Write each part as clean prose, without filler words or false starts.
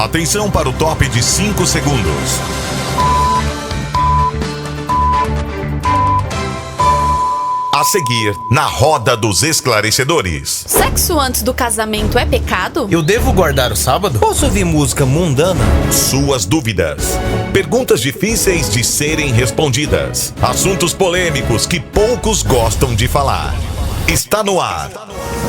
Atenção para o top de 5 segundos. A seguir, na Roda dos Esclarecedores. Sexo antes do casamento é pecado? Eu devo guardar o sábado? Posso ouvir música mundana? Suas dúvidas. Perguntas difíceis de serem respondidas. Assuntos polêmicos que poucos gostam de falar. Está no ar,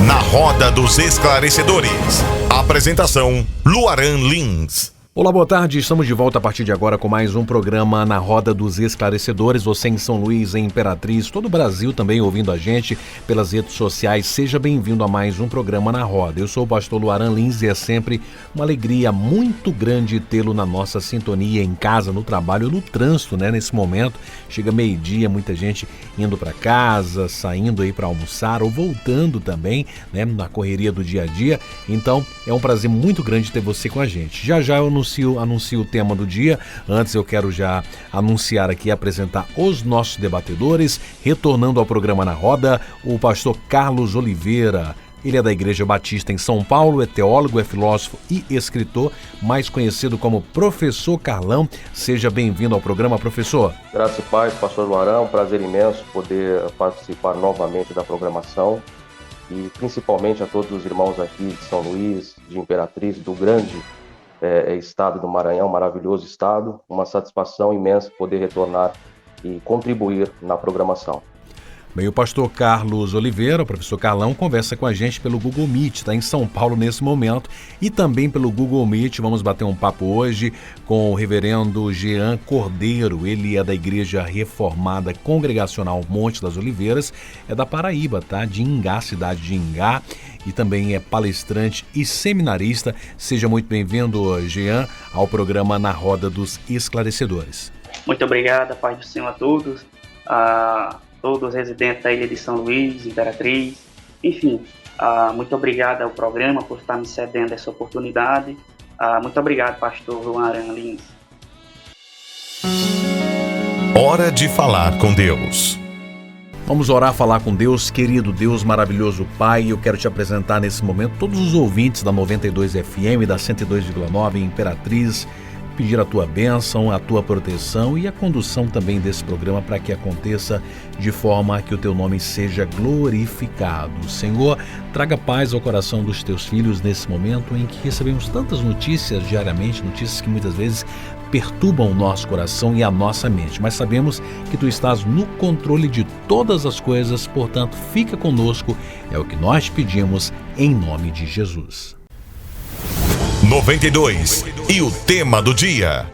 na Roda dos Esclarecedores. Apresentação, Luaran Lins. Olá, boa tarde. Estamos de volta a partir de agora com mais um programa na Roda dos Esclarecedores. Você em São Luís, em Imperatriz, todo o Brasil também ouvindo a gente pelas redes sociais. Seja bem-vindo a mais um programa na Roda. Eu sou o pastor Luaran Lins e é sempre uma alegria muito grande tê-lo na nossa sintonia, em casa, no trabalho, no trânsito, né? Nesse momento, chega meio-dia, muita gente indo para casa, saindo aí para almoçar ou voltando também, né? Na correria do dia a dia. Então, é um prazer muito grande ter você com a gente. Já eu anuncio o tema do dia. Antes eu quero já anunciar aqui e apresentar os nossos debatedores. Retornando ao programa na Roda, o pastor Carlos Oliveira. Ele é da Igreja Batista em São Paulo, é teólogo, é filósofo e escritor, mais conhecido como Professor Carlão. Seja bem-vindo ao programa, professor. Graças e paz, pastor Luarão, um prazer imenso poder participar novamente da programação e principalmente a todos os irmãos aqui de São Luís, de Imperatriz, do grande estado do Maranhão, maravilhoso estado, uma satisfação imensa poder retornar e contribuir na programação. Bem, o pastor Carlos Oliveira, o professor Carlão, conversa com a gente pelo Google Meet, está em São Paulo nesse momento, e também pelo Google Meet. Vamos bater um papo hoje com o reverendo Jean Cordeiro. Ele é da Igreja Reformada Congregacional Monte das Oliveiras, é da Paraíba, tá? De Ingá, cidade de Ingá, e também é palestrante e seminarista. Seja muito bem-vindo, Jean, ao programa Na Roda dos Esclarecedores. Muito obrigado, paz do Senhor a todos. Todos os residentes da ilha de São Luís, Imperatriz, enfim, muito obrigado ao programa por estar me cedendo essa oportunidade. Muito obrigado, pastor Luaran Lins. Hora de falar com Deus. Vamos orar, falar com Deus. Querido Deus, maravilhoso Pai, eu quero te apresentar nesse momento todos os ouvintes da 92 FM, da 102,9 em Imperatriz, pedir a tua bênção, a tua proteção e a condução também desse programa para que aconteça de forma que o teu nome seja glorificado. Senhor, traga paz ao coração dos teus filhos nesse momento em que recebemos tantas notícias diariamente, notícias que muitas vezes perturbam o nosso coração e a nossa mente, mas sabemos que tu estás no controle de todas as coisas, portanto, fica conosco, é o que nós pedimos em nome de Jesus. 92 e o tema do dia.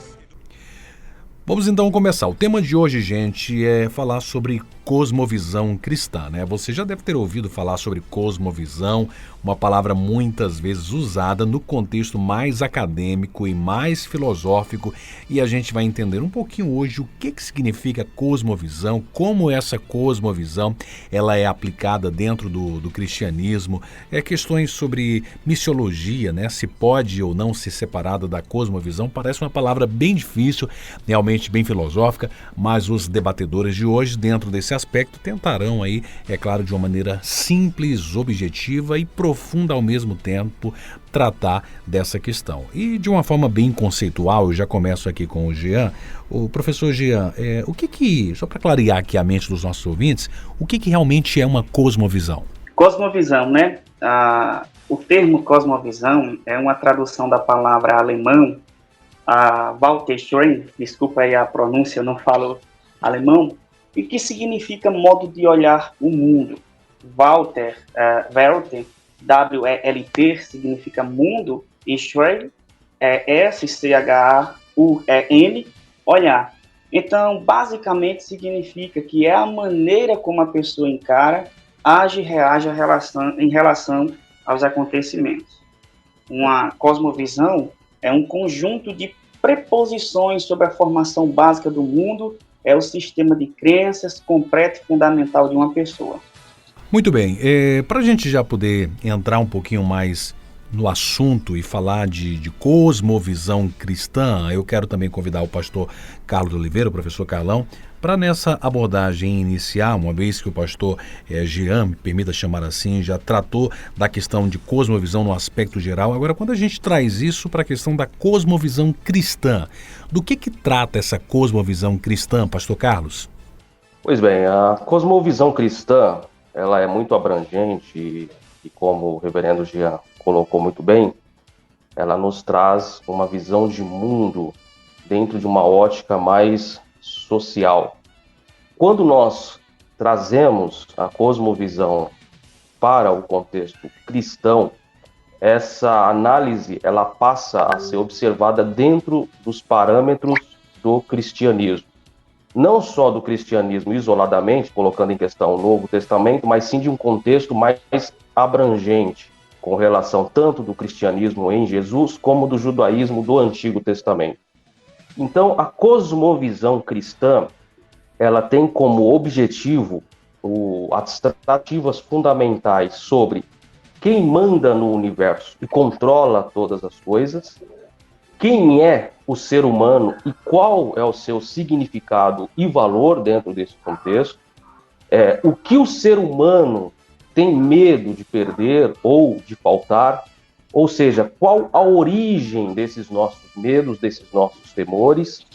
Vamos então começar. O tema de hoje, gente, é falar sobre cosmovisão cristã, né? Você já deve ter ouvido falar sobre cosmovisão, uma palavra muitas vezes usada no contexto mais acadêmico e mais filosófico, e a gente vai entender um pouquinho hoje o que significa cosmovisão, como essa cosmovisão ela é aplicada dentro do cristianismo, questões sobre missiologia, né? Se pode ou não ser separada da cosmovisão. Parece uma palavra bem difícil, realmente bem filosófica, mas os debatedores de hoje, dentro desse aspecto, tentarão aí, é claro, de uma maneira simples, objetiva e profunda ao mesmo tempo, tratar dessa questão. E de uma forma bem conceitual, eu já começo aqui com o Jean. O professor Jean, só para clarear aqui a mente dos nossos ouvintes, o que realmente é uma cosmovisão? Cosmovisão, né? O termo cosmovisão é uma tradução da palavra alemão, Walter Schrein, desculpa aí a pronúncia, eu não falo alemão, e que significa modo de olhar o mundo. Walter, Welt, W-E-L-T, significa mundo, e Schrein, S-C-H-A-U-E-N, olhar. Então, basicamente, significa que é a maneira como a pessoa encara, age e reage em relação aos acontecimentos. Uma cosmovisão é um conjunto de preposições sobre a formação básica do mundo, é o sistema de crenças completo e fundamental de uma pessoa. Muito bem, para a gente já poder entrar um pouquinho mais no assunto e falar de cosmovisão cristã, eu quero também convidar o pastor Carlos Oliveira, o professor Carlão, Para nessa abordagem iniciar, uma vez que o pastor Jean, me permita chamar assim, já tratou da questão de cosmovisão no aspecto geral, agora quando a gente traz isso para a questão da cosmovisão cristã, do que trata essa cosmovisão cristã, pastor Carlos? Pois bem, a cosmovisão cristã, ela é muito abrangente e como o reverendo Jean colocou muito bem, ela nos traz uma visão de mundo dentro de uma ótica mais social. Quando nós trazemos a cosmovisão para o contexto cristão, essa análise ela passa a ser observada dentro dos parâmetros do cristianismo. Não só do cristianismo isoladamente, colocando em questão o Novo Testamento, mas sim de um contexto mais abrangente, com relação tanto do cristianismo em Jesus, como do judaísmo do Antigo Testamento. Então, a cosmovisão cristã, ela tem como objetivo as tratativas fundamentais sobre quem manda no universo e controla todas as coisas, quem é o ser humano e qual é o seu significado e valor dentro desse contexto, o que o ser humano tem medo de perder ou de faltar, ou seja, qual a origem desses nossos medos, desses nossos temores,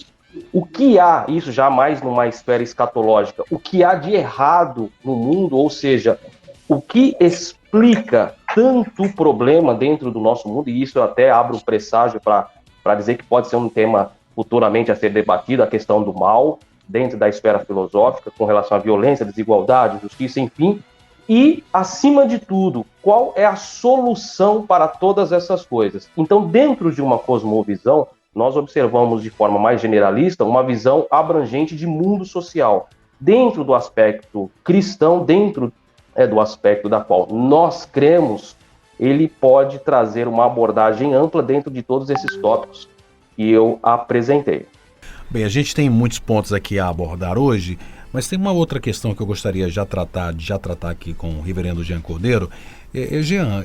o que há, isso já mais numa esfera escatológica, o que há de errado no mundo, ou seja, o que explica tanto problema dentro do nosso mundo, e isso eu até abro um presságio para dizer que pode ser um tema futuramente a ser debatido, a questão do mal, dentro da esfera filosófica, com relação à violência, desigualdade, justiça, enfim. E, acima de tudo, qual é a solução para todas essas coisas? Então, dentro de uma cosmovisão, nós observamos de forma mais generalista uma visão abrangente de mundo social. Dentro do aspecto cristão, dentro do aspecto da qual nós cremos, ele pode trazer uma abordagem ampla dentro de todos esses tópicos que eu apresentei. Bem, a gente tem muitos pontos aqui a abordar hoje, mas tem uma outra questão que eu gostaria de já tratar aqui com o reverendo Jean Cordeiro. Jean,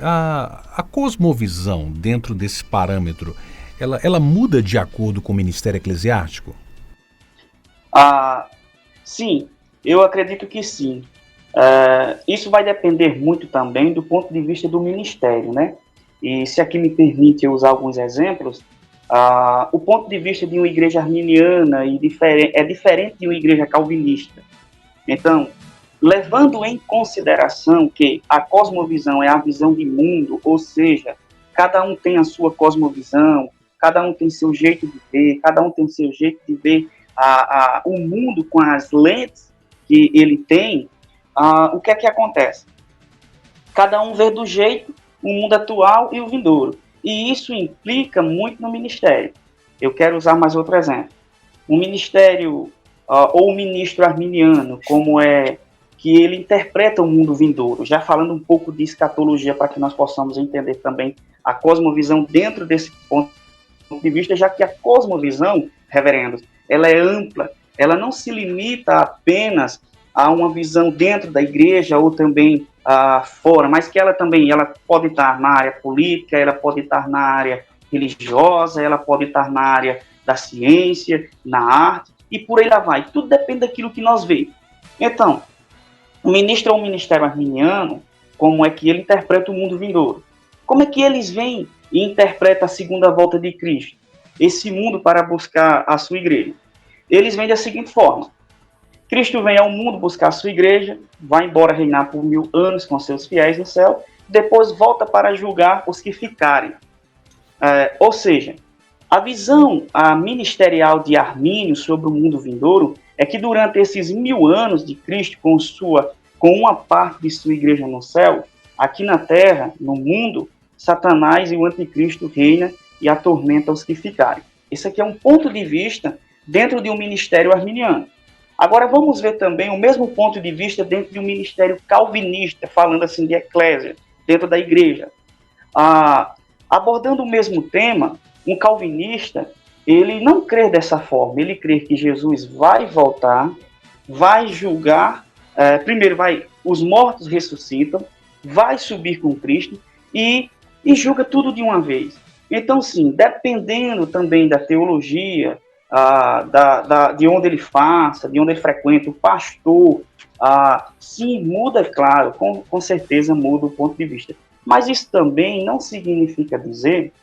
a cosmovisão dentro desse parâmetro, ela muda de acordo com o ministério eclesiástico? Sim, eu acredito que sim. Isso vai depender muito também do ponto de vista do ministério, né? E se aqui me permite eu usar alguns exemplos, o ponto de vista de uma igreja arminiana é diferente de uma igreja calvinista. Então, levando em consideração que a cosmovisão é a visão de mundo, ou seja, cada um tem a sua cosmovisão, cada um tem seu jeito de ver, cada um tem seu jeito de ver o mundo com as lentes que ele tem, o que é que acontece? Cada um vê do jeito o mundo atual e o vindouro. E isso implica muito no ministério. Eu quero usar mais outro exemplo. O ministério, ou o ministro arminiano, como é que ele interpreta o mundo vindouro, já falando um pouco de escatologia para que nós possamos entender também a cosmovisão dentro desse ponto de vista, já que a cosmovisão, reverendos, ela é ampla, ela não se limita apenas a uma visão dentro da igreja ou também fora, mas que ela pode estar na área política, ela pode estar na área religiosa, ela pode estar na área da ciência, na arte, e por aí lá vai. Tudo depende daquilo que nós vemos. Então, o ministro ou o ministério arminiano, como é que ele interpreta o mundo vindouro? Como é que eles veem e interpretam a segunda volta de Cristo? Esse mundo para buscar a sua igreja. Eles veem da seguinte forma: Cristo vem ao mundo buscar a sua igreja, vai embora reinar por 1000 anos com seus fiéis no céu, depois volta para julgar os que ficarem. Ou seja, a visão ministerial de Armínio sobre o mundo vindouro é que durante esses 1000 anos de Cristo, com uma parte de sua igreja no céu, aqui na terra, no mundo, Satanás e o anticristo reina e atormenta os que ficarem. Esse aqui é um ponto de vista dentro de um ministério arminiano. Agora vamos ver também o mesmo ponto de vista dentro de um ministério calvinista, falando assim de eclésia, dentro da igreja. Abordando o mesmo tema, um calvinista, ele não crê dessa forma, ele crê que Jesus vai voltar, vai julgar, primeiro os mortos ressuscitam, vai subir com Cristo e julga tudo de uma vez. Então sim, dependendo também da teologia, de onde ele faça, de onde ele frequenta, o pastor, sim, muda, é claro, com certeza muda o ponto de vista. Mas isso também não significa dizer,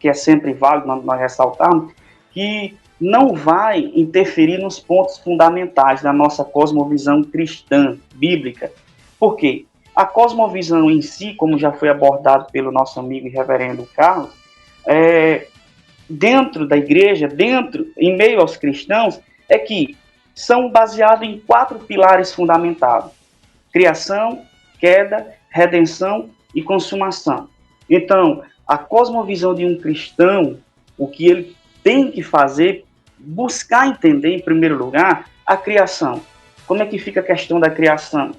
que é sempre válido nós ressaltarmos, que não vai interferir nos pontos fundamentais da nossa cosmovisão cristã, bíblica. Por quê? A cosmovisão em si, como já foi abordado pelo nosso amigo e reverendo Carlos, dentro da igreja, em meio aos cristãos, é que são baseados em 4 pilares fundamentais: criação, queda, redenção e consumação. Então, a cosmovisão de um cristão, o que ele tem que fazer, buscar entender, em primeiro lugar, a criação. Como é que fica a questão da criação?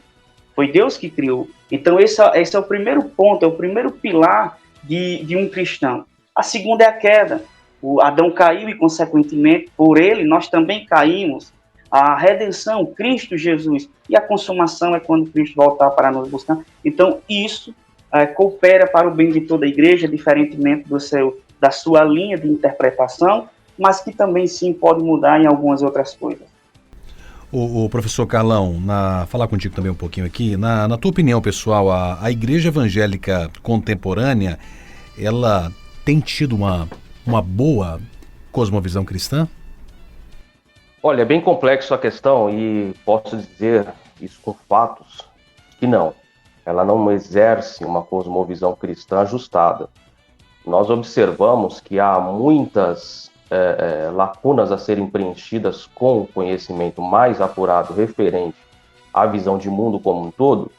Foi Deus que criou. Então, esse é o primeiro ponto, é o primeiro pilar de um cristão. A segunda é a queda. O Adão caiu e, consequentemente, por ele, nós também caímos. A redenção, Cristo Jesus. E a consumação é quando Cristo voltar para nos buscar. Então, isso coopera para o bem de toda a igreja, diferentemente da sua linha de interpretação, mas que também, sim, pode mudar em algumas outras coisas. O professor Carlão, falar contigo também um pouquinho aqui, na tua opinião, pessoal, a igreja evangélica contemporânea, ela tem tido uma boa cosmovisão cristã? Olha, é bem complexo a questão e posso dizer isso com fatos que não. Ela não exerce uma cosmovisão cristã ajustada. Nós observamos que há muitas lacunas a serem preenchidas com o conhecimento mais apurado referente à visão de mundo como um todo,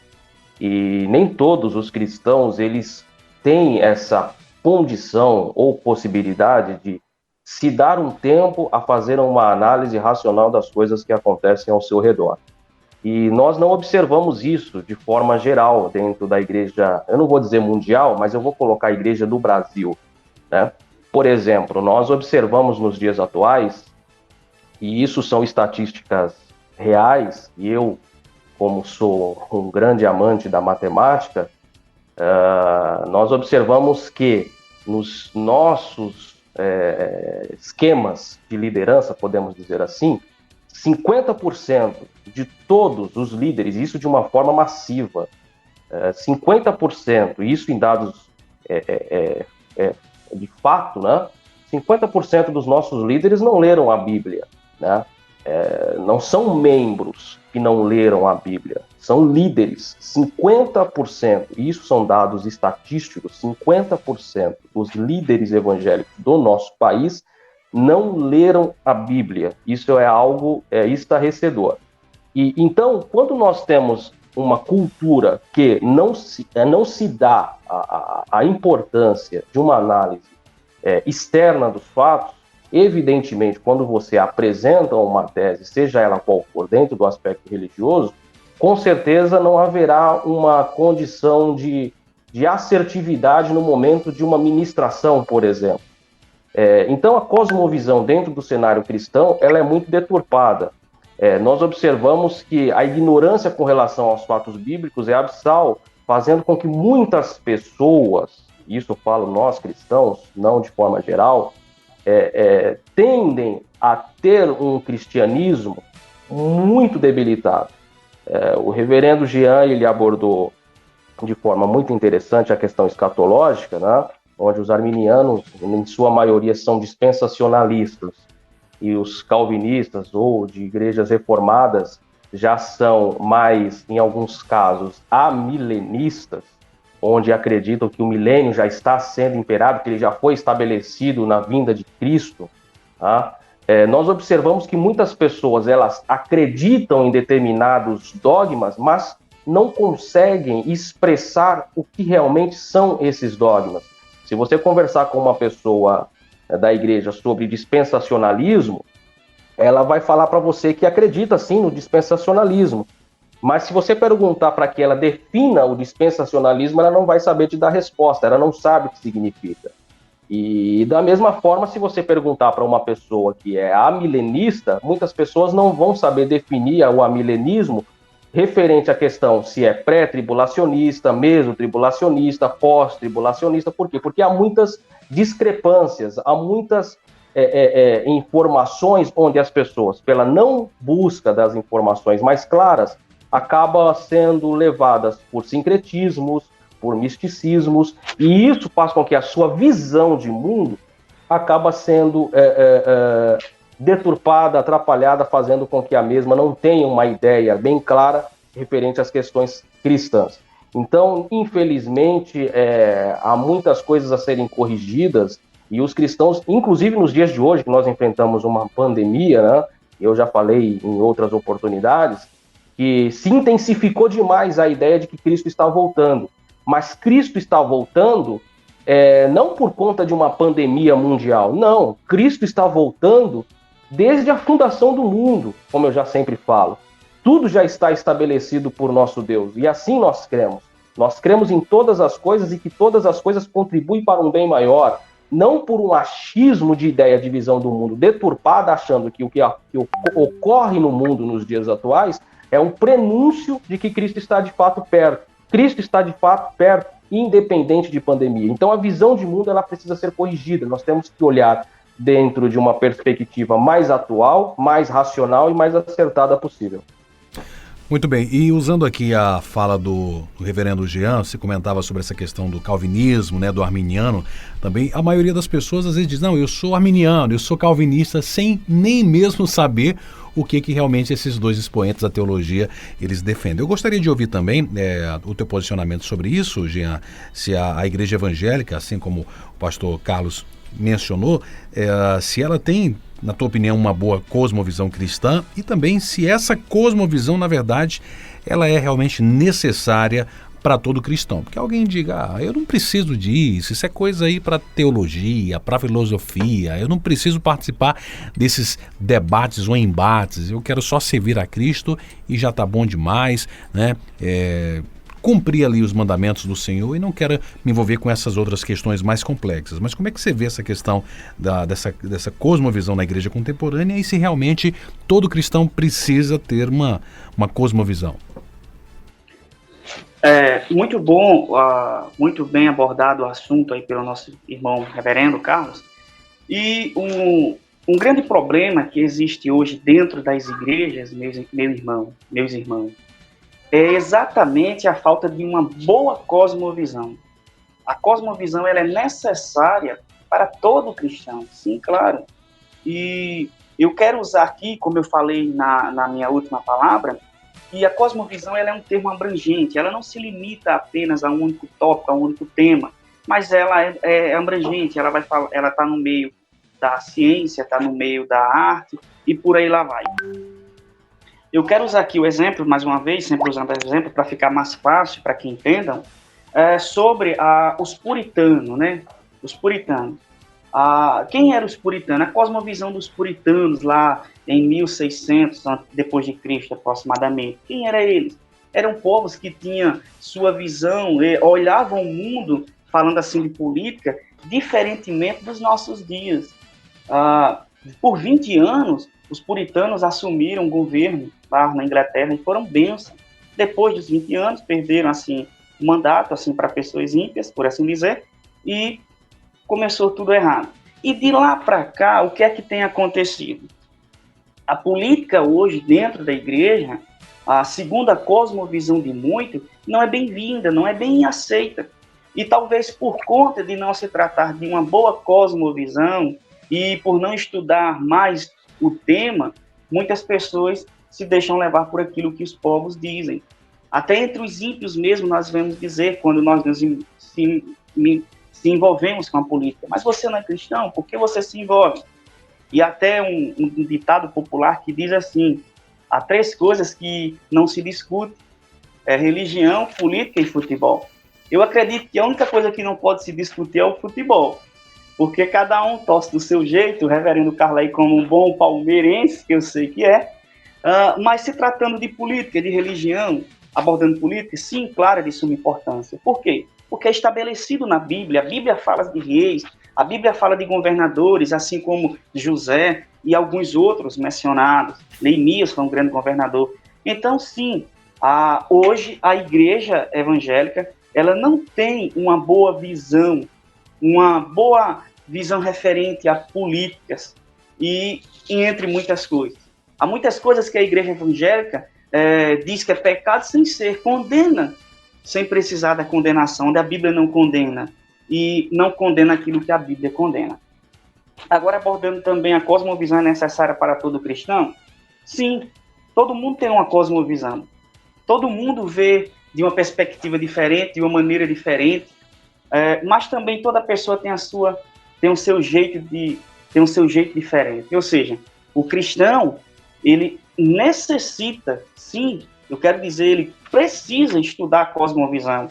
e nem todos os cristãos eles têm essa condição ou possibilidade de se dar um tempo a fazer uma análise racional das coisas que acontecem ao seu redor. E nós não observamos isso de forma geral dentro da igreja, eu não vou dizer mundial, mas eu vou colocar a igreja do Brasil, né? Por exemplo, nós observamos nos dias atuais, e isso são estatísticas reais, e eu, como sou um grande amante da matemática, nós observamos que nos nossos esquemas de liderança, podemos dizer assim, 50% de todos os líderes, isso de uma forma massiva, 50%, isso em dados de fato, né? 50% dos nossos líderes não leram a Bíblia, né? Não são membros que não leram a Bíblia, são líderes, 50%, e isso são dados estatísticos, 50% dos líderes evangélicos do nosso país não leram a Bíblia. Isso é algo estarrecedor. E então, quando nós temos uma cultura que não se dá a importância de uma análise externa dos fatos, evidentemente, quando você apresenta uma tese, seja ela qual for, dentro do aspecto religioso, com certeza não haverá uma condição de assertividade no momento de uma ministração, por exemplo. Então, a cosmovisão dentro do cenário cristão, ela é muito deturpada. Nós observamos que a ignorância com relação aos fatos bíblicos é abissal, fazendo com que muitas pessoas, isso eu falo nós cristãos, não de forma geral, tendem a ter um cristianismo muito debilitado. O reverendo Jean, ele abordou de forma muito interessante a questão escatológica, né? Onde os arminianos, em sua maioria, são dispensacionalistas, e os calvinistas ou de igrejas reformadas já são mais, em alguns casos, amilenistas, onde acreditam que o milênio já está sendo imperado, que ele já foi estabelecido na vinda de Cristo. Tá? Nós observamos que muitas pessoas elas acreditam em determinados dogmas, mas não conseguem expressar o que realmente são esses dogmas. Se você conversar com uma pessoa da igreja sobre dispensacionalismo, ela vai falar para você que acredita sim no dispensacionalismo, mas se você perguntar para que ela defina o dispensacionalismo, ela não vai saber te dar resposta, ela não sabe o que significa. E da mesma forma, se você perguntar para uma pessoa que é amilenista, muitas pessoas não vão saber definir o amilenismo referente à questão se é pré-tribulacionista, mesotribulacionista, pós-tribulacionista. Por quê? Porque há muitas discrepâncias, há muitas informações onde as pessoas, pela não busca das informações mais claras, acabam sendo levadas por sincretismos, por misticismos, e isso faz com que a sua visão de mundo acaba sendo deturpada, atrapalhada, fazendo com que a mesma não tenha uma ideia bem clara referente às questões cristãs. Então, infelizmente, há muitas coisas a serem corrigidas, e os cristãos, inclusive nos dias de hoje, que nós enfrentamos uma pandemia, né? Eu já falei em outras oportunidades, que se intensificou demais a ideia de que Cristo está voltando. Mas Cristo está voltando não por conta de uma pandemia mundial, não. Cristo está voltando desde a fundação do mundo, como eu já sempre falo. Tudo já está estabelecido por nosso Deus, e assim nós cremos. Nós cremos em todas as coisas e que todas as coisas contribuem para um bem maior, não por um achismo de ideia de visão do mundo deturpada, achando que o que ocorre no mundo nos dias atuais é um prenúncio de que Cristo está de fato perto. Cristo está de fato perto, independente de pandemia. Então a visão de mundo ela precisa ser corrigida. Nós temos que olhar dentro de uma perspectiva mais atual, mais racional e mais acertada possível. Muito bem, e usando aqui a fala do reverendo Jean, você comentava sobre essa questão do calvinismo, né, do arminiano, também a maioria das pessoas às vezes diz, não, eu sou arminiano, eu sou calvinista, sem nem mesmo saber o que realmente esses dois expoentes da teologia eles defendem. Eu gostaria de ouvir também o teu posicionamento sobre isso, Jean, se a igreja evangélica, assim como o pastor Carlos mencionou, se ela tem, na tua opinião, uma boa cosmovisão cristã e também se essa cosmovisão, na verdade, ela é realmente necessária para todo cristão. Porque alguém diga, eu não preciso disso, isso é coisa aí para teologia, para filosofia, eu não preciso participar desses debates ou embates, eu quero só servir a Cristo e já está bom demais, né? Cumprir ali os mandamentos do Senhor e não quero me envolver com essas outras questões mais complexas. Mas como é que você vê essa questão dessa cosmovisão na igreja contemporânea e se realmente todo cristão precisa ter uma cosmovisão? Muito bom, muito bem abordado o assunto aí pelo nosso irmão reverendo Carlos. E um grande problema que existe hoje dentro das igrejas, meus irmãos, é exatamente a falta de uma boa cosmovisão. A cosmovisão ela é necessária para todo cristão, sim, claro. E eu quero usar aqui, como eu falei na minha última palavra, que a cosmovisão ela é um termo abrangente, ela não se limita apenas a um único tópico, a um único tema, mas ela é abrangente, ela está no meio da ciência, está no meio da arte e por aí lá vai. Eu quero usar aqui o exemplo, mais uma vez, sempre usando o exemplo para ficar mais fácil para que entendam, sobre os puritanos, né? Os puritanos. Quem eram os puritanos? A cosmovisão dos puritanos lá em 1600 depois de Cristo, aproximadamente. Quem eram eles? Eram povos que tinham sua visão, olhavam o mundo, falando assim de política, diferentemente dos nossos dias. Por 20 anos, os puritanos assumiram o governo lá na Inglaterra e foram bênçãos. Depois dos 20 anos, perderam assim, o mandato assim, para pessoas ímpias, por assim dizer, e começou tudo errado. E de lá para cá, o que é que tem acontecido? A política hoje dentro da igreja, segundo a cosmovisão de muitos, não é bem-vinda, não é bem aceita. E talvez por conta de não se tratar de uma boa cosmovisão e por não estudar mais o tema, muitas pessoas se deixam levar por aquilo que os povos dizem. Até entre os ímpios mesmo nós vemos dizer, quando nós se envolvemos com a política, mas você não é cristão, por que você se envolve? E até um ditado popular que diz assim, há 3 coisas que não se discute, religião, política e futebol. Eu acredito que a única coisa que não pode se discutir é o futebol, porque cada um torce do seu jeito, o reverendo Carlos aí como um bom palmeirense, que eu sei que mas se tratando de política, de religião, abordando política, sim, claro, é de suma importância. Por quê? Porque é estabelecido na Bíblia, a Bíblia fala de reis, a Bíblia fala de governadores, assim como José e alguns outros mencionados. Neemias foi um grande governador. Então, sim, hoje a igreja evangélica ela não tem uma boa visão, uma boa visão referente a políticas e entre muitas coisas. Há muitas coisas que a igreja evangélica diz que é pecado sem ser, condena, sem precisar da condenação, onde a Bíblia não condena, e não condena aquilo que a Bíblia condena. Agora, abordando também a cosmovisão é necessária para todo cristão? Sim, todo mundo tem uma cosmovisão. Todo mundo vê de uma perspectiva diferente, de uma maneira diferente, mas também toda pessoa tem o seu jeito diferente. Ou seja, o cristão, ele necessita, sim, eu quero dizer, ele precisa estudar a cosmovisão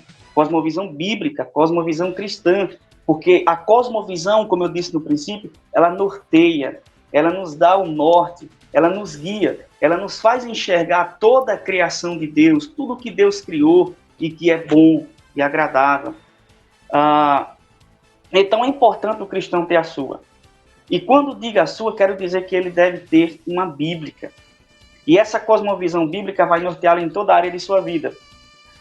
bíblica, cosmovisão cristã, porque a cosmovisão, como eu disse no princípio, ela norteia, ela nos dá o norte, ela nos guia, ela nos faz enxergar toda a criação de Deus, tudo que Deus criou e que é bom e agradável. Então é importante o cristão ter a sua. E quando digo a sua, quero dizer que ele deve ter uma bíblica. E essa cosmovisão bíblica vai norteá-lo em toda a área de sua vida.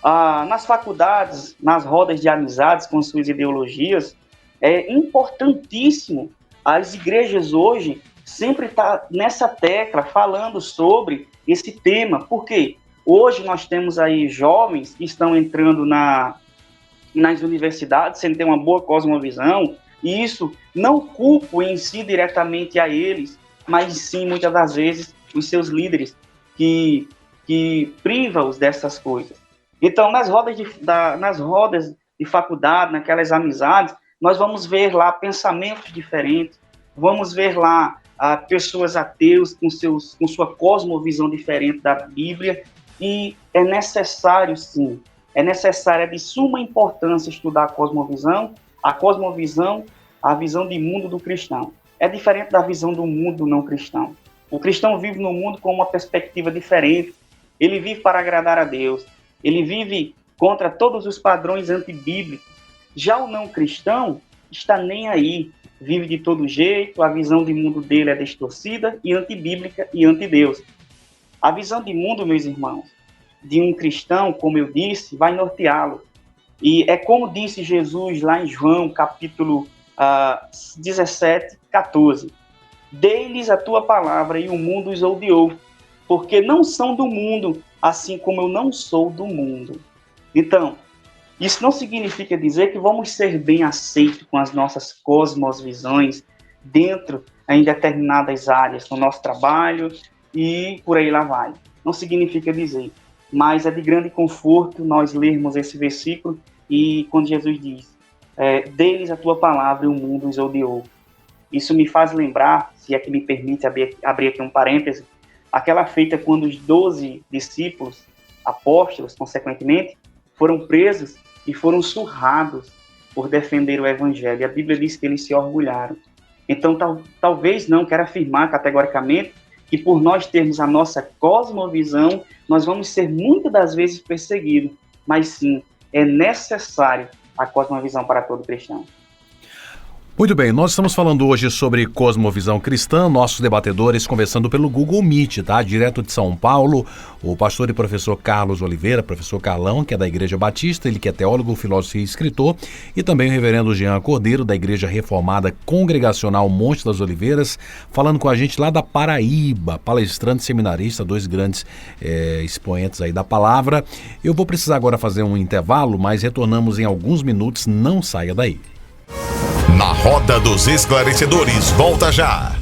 Nas faculdades, nas rodas de amizades com suas ideologias, é importantíssimo. As igrejas hoje sempre estão nessa tecla, falando sobre esse tema. Por quê? Hoje nós temos aí jovens que estão entrando nas universidades sem ter uma boa cosmovisão, e isso não culpo em si diretamente a eles, mas sim, muitas das vezes, os seus líderes que privam-os dessas coisas. Então, nas rodas de faculdade, naquelas amizades, nós vamos ver lá pensamentos diferentes, vamos ver lá pessoas ateus com sua cosmovisão diferente da Bíblia, e é necessário, sim, é de suma importância estudar a cosmovisão, a visão de mundo do cristão. É diferente da visão do mundo não cristão. O cristão vive no mundo com uma perspectiva diferente, ele vive para agradar a Deus, ele vive contra todos os padrões antibíblicos. Já o não cristão está nem aí, vive de todo jeito, a visão de mundo dele é distorcida e antibíblica e antideus. A visão de mundo, meus irmãos, de um cristão, como eu disse, vai norteá-lo. E é como disse Jesus lá em João, capítulo 17, 14. Dei-lhes a tua palavra e o mundo os odiou, porque não são do mundo, assim como eu não sou do mundo. Então, isso não significa dizer que vamos ser bem aceitos com as nossas cosmovisões dentro em determinadas áreas, no nosso trabalho e por aí lá vai. Não significa dizer, mas é de grande conforto nós lermos esse versículo e quando Jesus diz, dei-lhes a tua palavra e o mundo os odiou. Isso me faz lembrar, se é que me permite abrir aqui um parêntese, aquela feita quando os 12 discípulos, apóstolos, consequentemente, foram presos e foram surrados por defender o evangelho. E a Bíblia diz que eles se orgulharam. Então, talvez não quero afirmar categoricamente que por nós termos a nossa cosmovisão, nós vamos ser muitas das vezes perseguidos. Mas sim, é necessário a cosmovisão para todo cristão. Muito bem, nós estamos falando hoje sobre cosmovisão cristã, nossos debatedores conversando pelo Google Meet, tá? Direto de São Paulo, o pastor e professor Carlos Oliveira, professor Carlão, que é da Igreja Batista, ele que é teólogo, filósofo e escritor, e também o reverendo Jean Cordeiro, da Igreja Reformada Congregacional Monte das Oliveiras, falando com a gente lá da Paraíba, palestrante, seminarista, dois grandes expoentes aí da palavra. Eu vou precisar agora fazer um intervalo, mas retornamos em alguns minutos, não saia daí. Na Roda dos Esclarecedores, volta já!